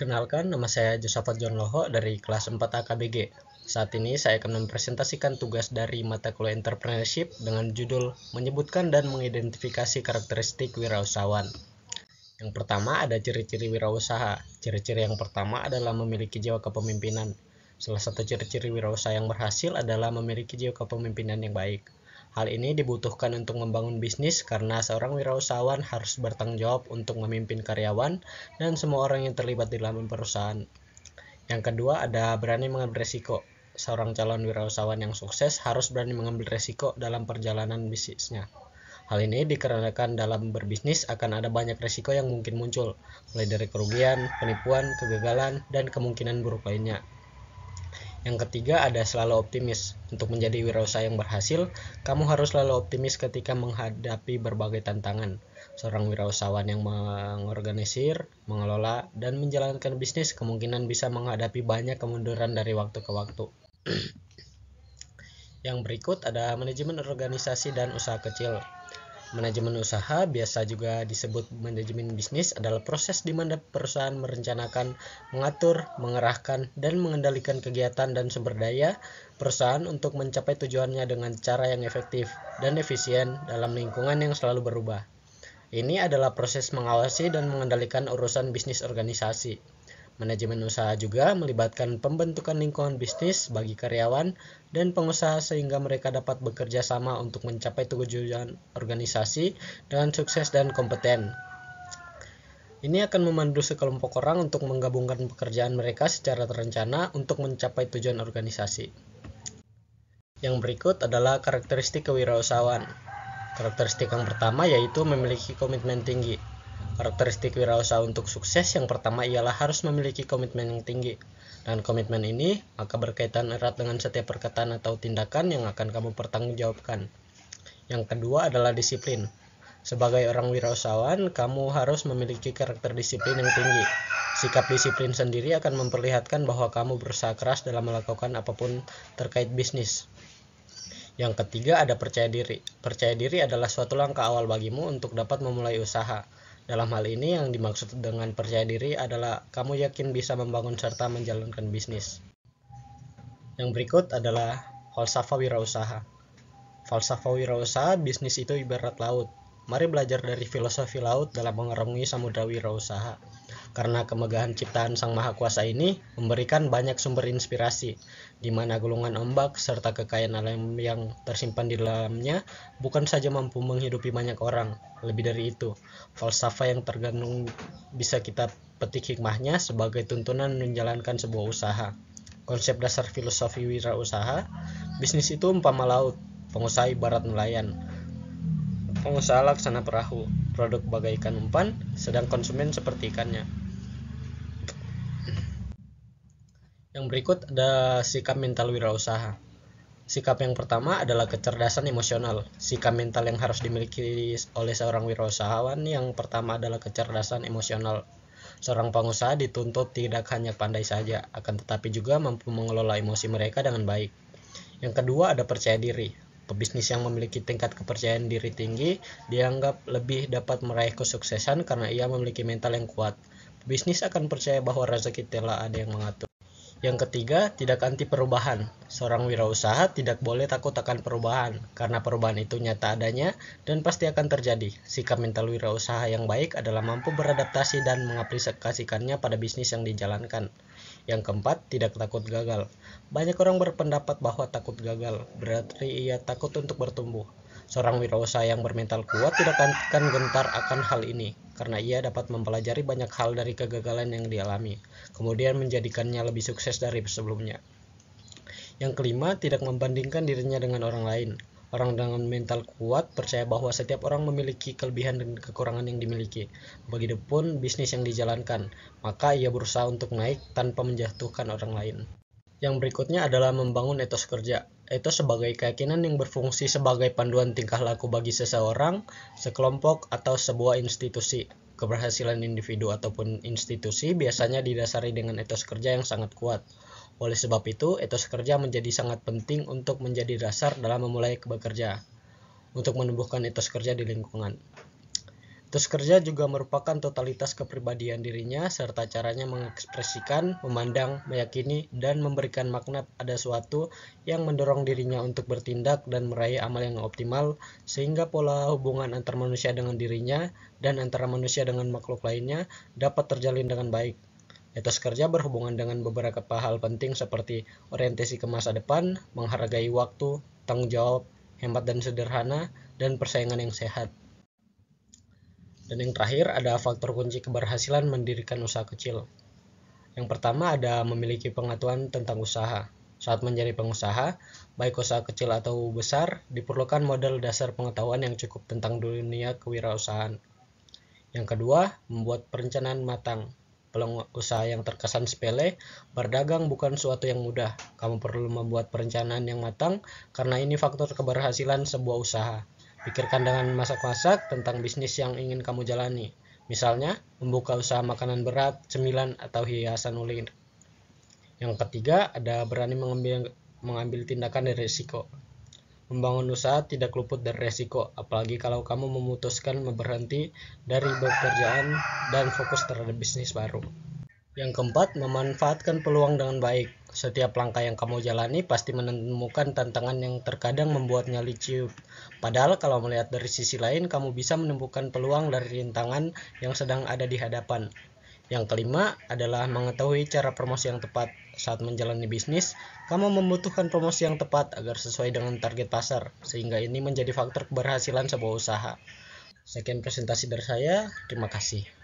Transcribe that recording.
Perkenalkan, nama saya Josafat John Loho dari kelas 4 AKBG. Saat ini saya akan mempresentasikan tugas dari mata kuliah Entrepreneurship dengan judul menyebutkan dan mengidentifikasi karakteristik wirausahawan. Yang pertama ada ciri-ciri wirausaha. Ciri-ciri yang pertama adalah memiliki jiwa kepemimpinan. Salah satu ciri-ciri wirausaha yang berhasil adalah memiliki jiwa kepemimpinan yang baik. Hal ini dibutuhkan untuk membangun bisnis karena seorang wirausahawan harus bertanggung jawab untuk memimpin karyawan dan semua orang yang terlibat di dalam perusahaan. Yang kedua ada berani mengambil resiko. Seorang calon wirausahawan yang sukses harus berani mengambil resiko dalam perjalanan bisnisnya. Hal ini dikarenakan dalam berbisnis akan ada banyak resiko yang mungkin muncul, mulai dari kerugian, penipuan, kegagalan, dan kemungkinan buruk lainnya. Yang ketiga ada selalu optimis. Untuk menjadi wirausaha yang berhasil, kamu harus selalu optimis ketika menghadapi berbagai tantangan. Seorang wirausahawan yang mengorganisir, mengelola, dan menjalankan bisnis kemungkinan bisa menghadapi banyak kemunduran dari waktu ke waktu. Yang berikut ada manajemen organisasi dan usaha kecil. Manajemen usaha, biasa juga disebut manajemen bisnis, adalah proses di mana perusahaan merencanakan, mengatur, mengerahkan, dan mengendalikan kegiatan dan sumber daya perusahaan untuk mencapai tujuannya dengan cara yang efektif dan efisien dalam lingkungan yang selalu berubah. Ini adalah proses mengawasi dan mengendalikan urusan bisnis organisasi. Manajemen usaha juga melibatkan pembentukan lingkungan bisnis bagi karyawan dan pengusaha sehingga mereka dapat bekerja sama untuk mencapai tujuan organisasi dengan sukses dan kompeten. Ini akan memandu sekelompok orang untuk menggabungkan pekerjaan mereka secara terencana untuk mencapai tujuan organisasi. Yang berikut adalah karakteristik kewirausahaan. Karakteristik yang pertama yaitu memiliki komitmen tinggi. Karakteristik wirausaha untuk sukses yang pertama ialah harus memiliki komitmen yang tinggi. Dan komitmen ini maka berkaitan erat dengan setiap perkataan atau tindakan yang akan kamu pertanggungjawabkan. Yang kedua adalah disiplin. Sebagai orang wirausahawan, kamu harus memiliki karakter disiplin yang tinggi. Sikap disiplin sendiri akan memperlihatkan bahwa kamu berusaha keras dalam melakukan apapun terkait bisnis. Yang ketiga ada percaya diri. Percaya diri adalah suatu langkah awal bagimu untuk dapat memulai usaha. Dalam hal ini yang dimaksud dengan percaya diri adalah kamu yakin bisa membangun serta menjalankan bisnis. Yang berikut adalah falsafah wirausaha. Falsafah wirausaha, bisnis itu ibarat laut. Mari belajar dari filosofi laut dalam mengarungi samudra wirausaha. Karena kemegahan ciptaan Sang Maha Kuasa ini memberikan banyak sumber inspirasi, di mana gulungan ombak serta kekayaan alam yang tersimpan di dalamnya bukan saja mampu menghidupi banyak orang, lebih dari itu, falsafah yang tergantung bisa kita petik hikmahnya sebagai tuntunan menjalankan sebuah usaha. Konsep dasar filosofi wirausaha, bisnis itu umpama laut, pengusaha ibarat nelayan, pengusaha laksana perahu, produk bagaikan umpan, sedang konsumen seperti ikannya. Yang berikut ada sikap mental wirausaha. Sikap yang pertama adalah kecerdasan emosional. Sikap mental yang harus dimiliki oleh seorang wirausahawan yang pertama adalah kecerdasan emosional. Seorang pengusaha dituntut tidak hanya pandai saja, akan tetapi juga mampu mengelola emosi mereka dengan baik. Yang kedua ada percaya diri. Pebisnis yang memiliki tingkat kepercayaan diri tinggi dianggap lebih dapat meraih kesuksesan karena ia memiliki mental yang kuat. Pebisnis akan percaya bahwa rezeki telah ada yang mengatur. Yang ketiga, tidak anti perubahan. Seorang wirausaha tidak boleh takut akan perubahan, karena perubahan itu nyata adanya dan pasti akan terjadi. Sikap mental wirausaha yang baik adalah mampu beradaptasi dan mengaplikasikannya pada bisnis yang dijalankan. Yang keempat, tidak takut gagal. Banyak orang berpendapat bahwa takut gagal berarti ia takut untuk bertumbuh. Seorang wirausaha yang bermental kuat tidak akan gentar akan hal ini, karena ia dapat mempelajari banyak hal dari kegagalan yang dialami, kemudian menjadikannya lebih sukses dari sebelumnya. Yang kelima, tidak membandingkan dirinya dengan orang lain. Orang dengan mental kuat percaya bahwa setiap orang memiliki kelebihan dan kekurangan yang dimiliki. Begitupun bisnis yang dijalankan, maka ia berusaha untuk naik tanpa menjatuhkan orang lain. Yang berikutnya adalah membangun etos kerja. Etos sebagai keyakinan yang berfungsi sebagai panduan tingkah laku bagi seseorang, sekelompok, atau sebuah institusi. Keberhasilan individu ataupun institusi biasanya didasari dengan etos kerja yang sangat kuat. Oleh sebab itu, etos kerja menjadi sangat penting untuk menjadi dasar dalam memulai bekerja, untuk menumbuhkan etos kerja di lingkungan. Etos kerja juga merupakan totalitas kepribadian dirinya serta caranya mengekspresikan, memandang, meyakini, dan memberikan makna pada suatu yang mendorong dirinya untuk bertindak dan meraih amal yang optimal sehingga pola hubungan antar manusia dengan dirinya dan antara manusia dengan makhluk lainnya dapat terjalin dengan baik. Etos kerja berhubungan dengan beberapa hal penting seperti orientasi ke masa depan, menghargai waktu, tanggung jawab, hemat dan sederhana, dan persaingan yang sehat. Dan yang terakhir ada faktor kunci keberhasilan mendirikan usaha kecil. Yang pertama ada memiliki pengetahuan tentang usaha. Saat menjadi pengusaha, baik usaha kecil atau besar, diperlukan modal dasar pengetahuan yang cukup tentang dunia kewirausahaan. Yang kedua, membuat perencanaan matang. Peluang usaha yang terkesan sepele, berdagang bukan suatu yang mudah. Kamu perlu membuat perencanaan yang matang karena ini faktor keberhasilan sebuah usaha. Pikirkan dengan masak-masak tentang bisnis yang ingin kamu jalani. Misalnya, membuka usaha makanan berat, cemilan, atau hiasan ulir. Yang ketiga, ada berani mengambil tindakan dari risiko. Membangun usaha tidak luput dari risiko, apalagi kalau kamu memutuskan berhenti dari pekerjaan dan fokus terhadap bisnis baru. Yang keempat, memanfaatkan peluang dengan baik. Setiap langkah yang kamu jalani pasti menemukan tantangan yang terkadang membuatnya licin. Padahal kalau melihat dari sisi lain, kamu bisa menemukan peluang dari rintangan yang sedang ada di hadapan. Yang kelima adalah mengetahui cara promosi yang tepat. Saat menjalani bisnis, kamu membutuhkan promosi yang tepat agar sesuai dengan target pasar, sehingga ini menjadi faktor keberhasilan sebuah usaha. Sekian presentasi dari saya, terima kasih.